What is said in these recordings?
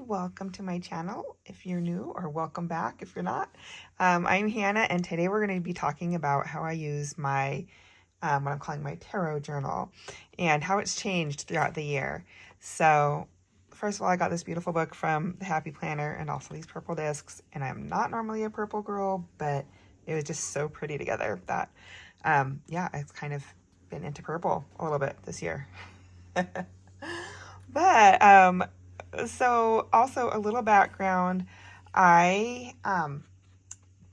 welcome to my channel if you're new, or welcome back if you're not. I'm Hannah, and today we're going to be talking about how I use my, what I'm calling my tarot journal, and how it's changed throughout the year. So first of all, I got this beautiful book from the Happy Planner and also these purple discs, and I'm not normally a purple girl, but it was just so pretty together that, yeah, I've kind of been into purple a little bit this year. But, so also a little background, I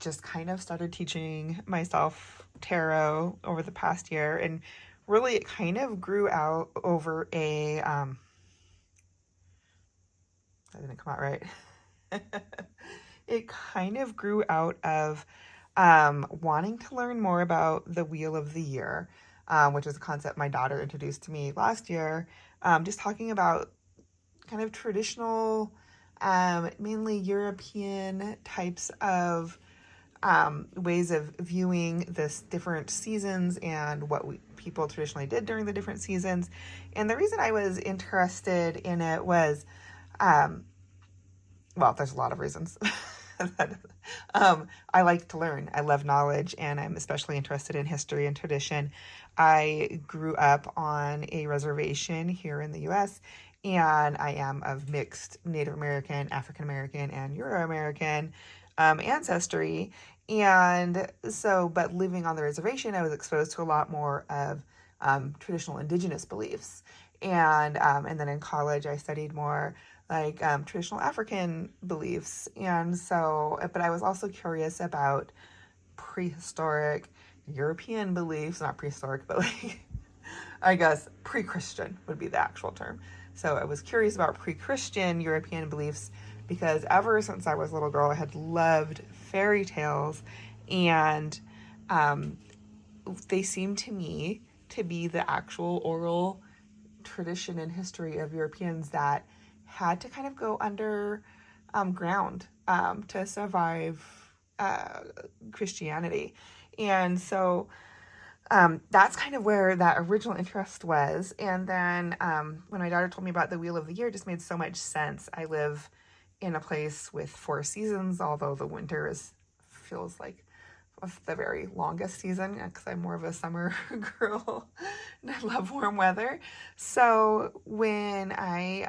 just kind of started teaching myself tarot over the past year, and really it kind of grew out over that didn't come out right. It kind of grew out of wanting to learn more about the Wheel of the Year, which is a concept my daughter introduced to me last year, just talking about kind of traditional, mainly European types of ways of viewing this different seasons and what people traditionally did during the different seasons. And the reason I was interested in it was, well, there's a lot of reasons. I like to learn. I love knowledge, and I'm especially interested in history and tradition. I grew up on a reservation here in the U.S., and I am of mixed Native American, African American, and Euro American ancestry. And so, but living on the reservation, I was exposed to a lot more of traditional indigenous beliefs. And then in college, I studied more like traditional African beliefs. And so, but I was also curious about prehistoric European beliefs, not prehistoric, but like, I guess pre-Christian would be the actual term. So I was curious about pre-Christian European beliefs because ever since I was a little girl, I had loved fairy tales, and they seemed to me to be the actual oral tradition and history of Europeans that had to kind of go under ground to survive Christianity. And so that's kind of where that original interest was. And then when my daughter told me about the Wheel of the Year, it just made so much sense. I live in a place with 4 seasons, although the winter feels like the very longest season because I'm more of a summer girl and I love warm weather. So when I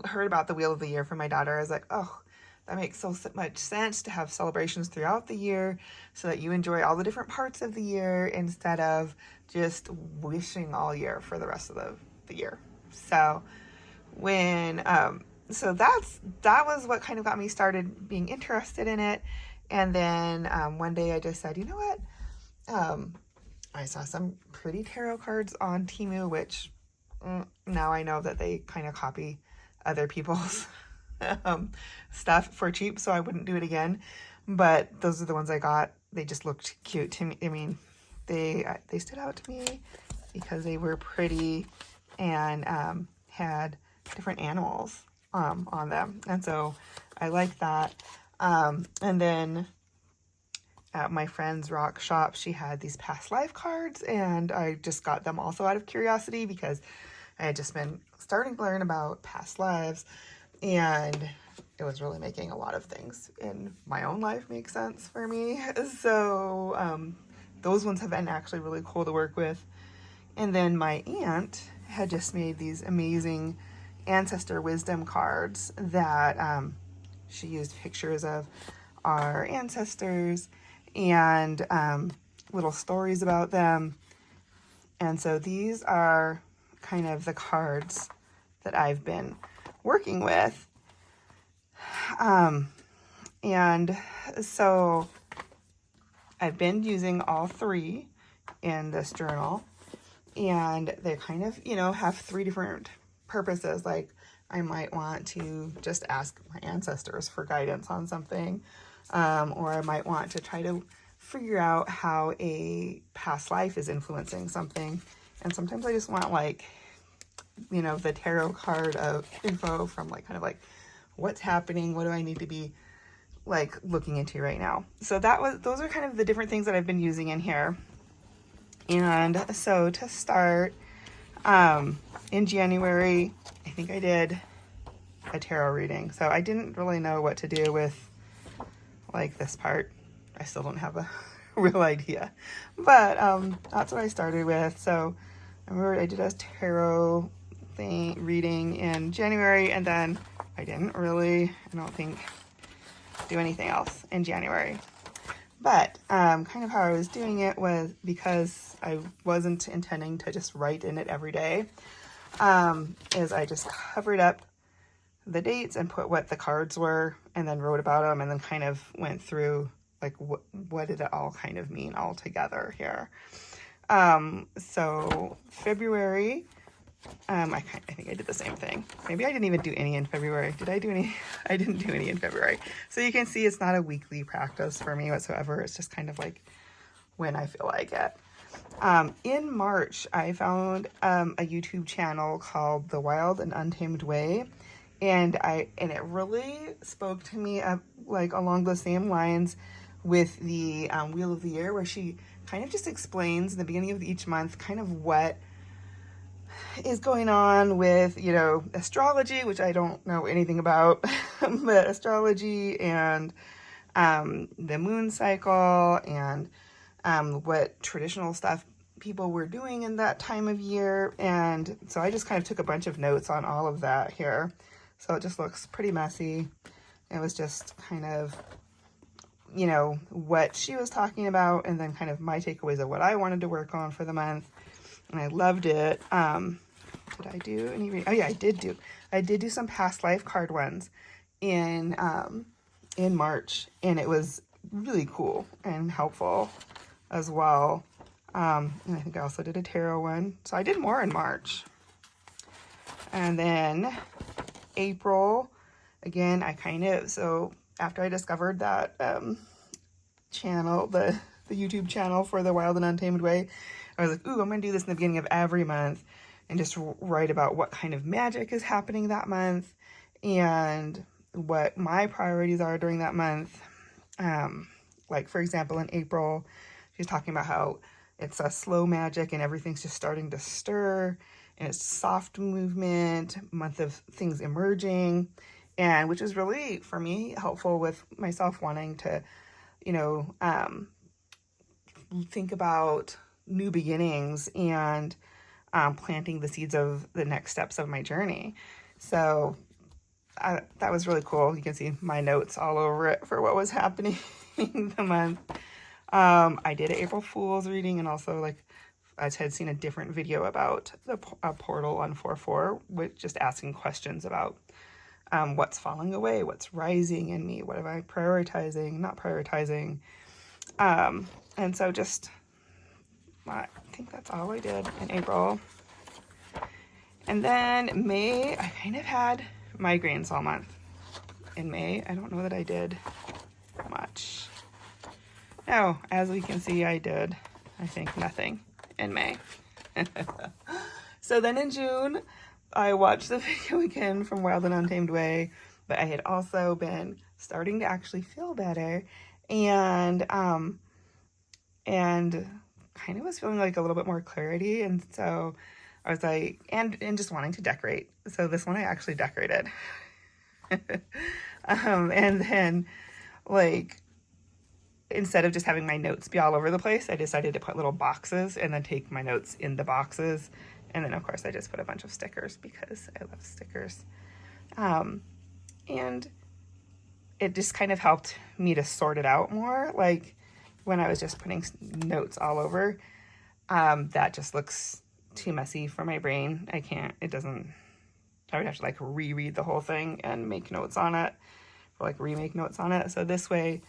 heard about the Wheel of the Year from my daughter, I was like, oh, that makes so much sense to have celebrations throughout the year so that you enjoy all the different parts of the year instead of just wishing all year for the rest of the year. So when so that was what kind of got me started being interested in it. And then one day I just said, you know what? I saw some pretty tarot cards on Temu, which now I know that they kind of copy other people's stuff for cheap, so I wouldn't do it again. But those are the ones I got. They just looked cute to me. I mean, they stood out to me because they were pretty and had different animals on them, and so I like that. And then at my friend's rock shop, she had these past life cards, and I just got them also out of curiosity because I had just been starting to learn about past lives, and it was really making a lot of things in my own life make sense for me. So those ones have been actually really cool to work with. And then my aunt had just made these amazing ancestor wisdom cards that she used pictures of our ancestors and little stories about them. And so these are kind of the cards that I've been working with. And so I've been using all 3 in this journal, and they kind of, have 3 different purposes. Like I might want to just ask my ancestors for guidance on something, or I might want to try to figure out how a past life is influencing something. And sometimes I just want the tarot card of info from what's happening, what do I need to be looking into right now. So those are kind of the different things that I've been using in here. And so to start, in January, I think I did a tarot reading. So I didn't really know what to do with like this part. I still don't have a real idea, but that's what I started with. So I remember I did a tarot reading in January, and then I didn't really, I don't think, do anything else in January. But kind of how I was doing it was, because I wasn't intending to just write in it every day, is I just covered up the dates and put what the cards were, and then wrote about them, and then kind of went through like what did it all kind of mean all together here. So February, I think I did the same thing. Maybe I didn't even do any in February. Did I do any? I didn't do any in February. So you can see it's not a weekly practice for me whatsoever. It's just kind of like when I feel like it. In March, I found a YouTube channel called The Wild and Untamed Way. And it really spoke to me like along the same lines with the Wheel of the Year, where she kind of just explains in the beginning of each month kind of what is going on with, you know, astrology, which I don't know anything about, but astrology and the moon cycle and what traditional stuff people were doing in that time of year. And so I just kind of took a bunch of notes on all of that here. So it just looks pretty messy. It was just kind of, you know, what she was talking about, and then kind of my takeaways of what I wanted to work on for the month. And I loved it. Did I do any? Oh yeah, I did do some past life card ones in March, and it was really cool and helpful as well. And I think I also did a tarot one. So I did more in March. And then April, again, so after I discovered that channel, the YouTube channel for the Wild and Untamed Way, I was like, ooh, I'm going to do this in the beginning of every month and just write about what kind of magic is happening that month and what my priorities are during that month. Like, for example, in April, she's talking about how it's a slow magic and everything's just starting to stir, and it's soft movement, month of things emerging, and which is really, for me, helpful with myself wanting to, you know, think about new beginnings and planting the seeds of the next steps of my journey. So that was really cool. You can see my notes all over it for what was happening the month. I did an April Fool's reading, and also like I had seen a different video about a portal on 4/4, with just asking questions about what's falling away, what's rising in me, what am I prioritizing, not prioritizing. And so just, I think that's all I did in April. And then May, I kind of had migraines all month. In May, I don't know that I did much. No, as we can see, I did, I think, nothing in May. So then in June, I watched the video again from Wild and Untamed Way, but I had also been starting to actually feel better, and kind of was feeling like a little bit more clarity. And so I was like, and just wanting to decorate. So this one I actually decorated. And then, like, instead of just having my notes be all over the place, I decided to put little boxes and then take my notes in the boxes. And then, of course, I just put a bunch of stickers because I love stickers. And it just kind of helped me to sort it out more. Like, when I was just putting notes all over, that just looks too messy for my brain. I would have to like reread the whole thing and make notes on it, or like remake notes on it. So this way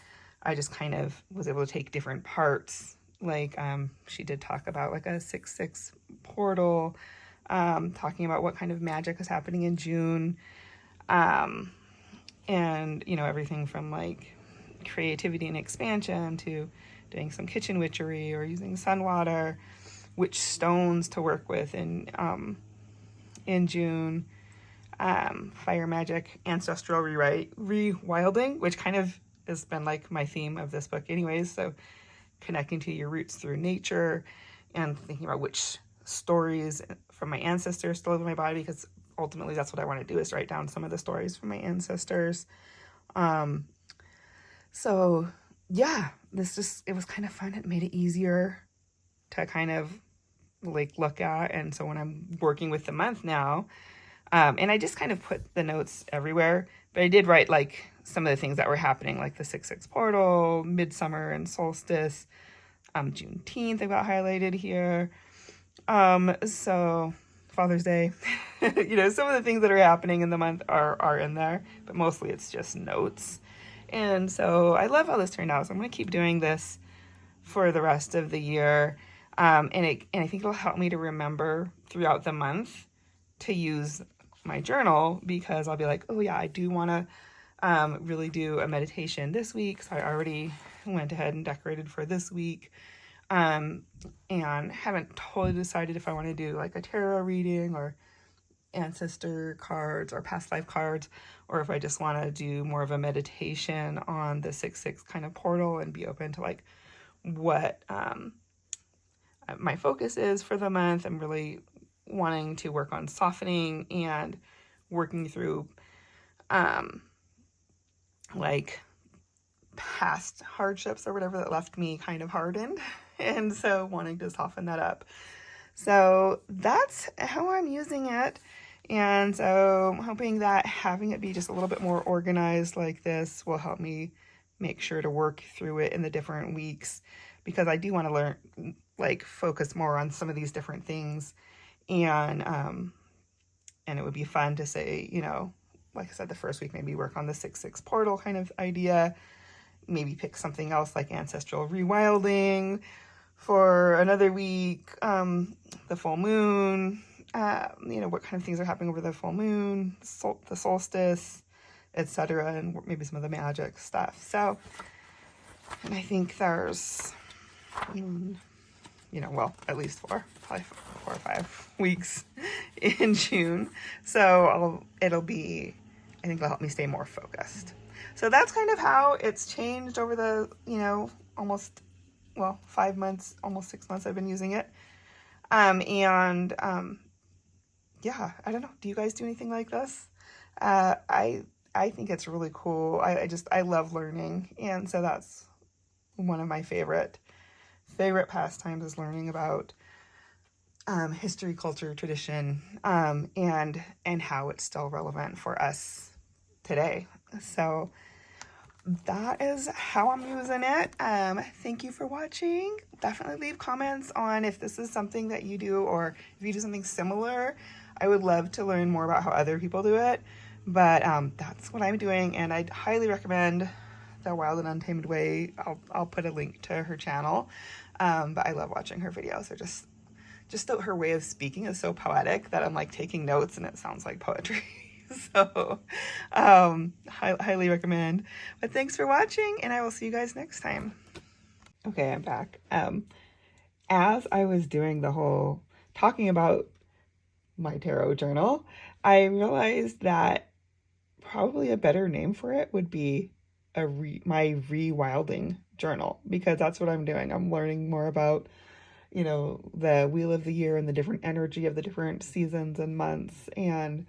I just kind of was able to take different parts. Like, she did talk about like a 6/6 portal, talking about what kind of magic was happening in June. And, you know, everything from like creativity and expansion to doing some kitchen witchery or using sun water, which stones to work with in June, fire magic, ancestral rewilding, which kind of has been like my theme of this book anyways. So connecting to your roots through nature and thinking about which stories from my ancestors still live in my body, because ultimately that's what I want to do, is write down some of the stories from my ancestors. Um, so yeah, it was kind of fun. It made it easier to kind of like look at. And so when I'm working with the month now, and I just kind of put the notes everywhere, but I did write like some of the things that were happening, like the 6/6 portal, midsummer and solstice, Juneteenth I got highlighted here. So Father's Day, some of the things that are happening in the month are in there, but mostly it's just notes. And so I love how this turned out. So I'm going to keep doing this for the rest of the year. And I think it'll help me to remember throughout the month to use my journal, because I'll be like, oh yeah, I do want to really do a meditation this week. So I already went ahead and decorated for this week. And haven't totally decided if I want to do like a tarot reading or ancestor cards or past life cards, or if I just want to do more of a meditation on the 6/6 kind of portal, and be open to like what my focus is for the month. I'm really wanting to work on softening and working through like past hardships or whatever that left me kind of hardened, and so wanting to soften that up. So that's how I'm using it. And so I'm hoping that having it be just a little bit more organized like this will help me make sure to work through it in the different weeks, because I do want to learn, like focus more on some of these different things. And it would be fun to say, like I said, the first week, maybe work on the 6/6 portal kind of idea, maybe pick something else like ancestral rewilding for another week, the full moon, what kind of things are happening over the full moon, the solstice, etc., and maybe some of the magic stuff. So, and I think there's, at least probably 4 or 5 weeks in June. So I think it'll help me stay more focused. So that's kind of how it's changed over the, almost 5 months, almost 6 months I've been using it. Yeah, I don't know. Do you guys do anything like this? I think it's really cool. I love learning. And so that's one of my favorite pastimes, is learning about history, culture, tradition, and how it's still relevant for us today. So that is how I'm using it. Thank you for watching. Definitely leave comments on if this is something that you do, or if you do something similar. I would love to learn more about how other people do it. But that's what I'm doing, and I'd highly recommend the Wild and Untamed Way. I'll put a link to her channel. But I love watching her videos. They're just her way of speaking is so poetic that I'm like taking notes and it sounds like poetry. So highly recommend. But thanks for watching, and I will see you guys next time. Okay, I'm back. As I was doing the whole talking about my tarot journal, I realized that probably a better name for it would be my rewilding journal, because that's what I'm doing. I'm learning more about, the wheel of the year and the different energy of the different seasons and months and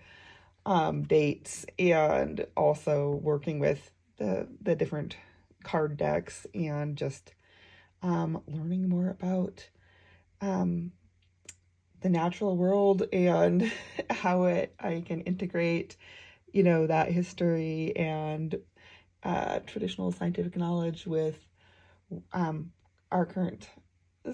dates, and also working with the different card decks, and just learning more about the natural world and how I can integrate, that history and traditional scientific knowledge with our current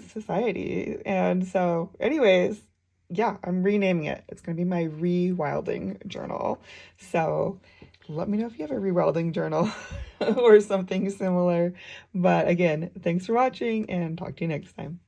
society. And so anyways, yeah, I'm renaming it. It's going to be my rewilding journal. So let me know if you have a rewilding journal or something similar. But again, thanks for watching, and talk to you next time.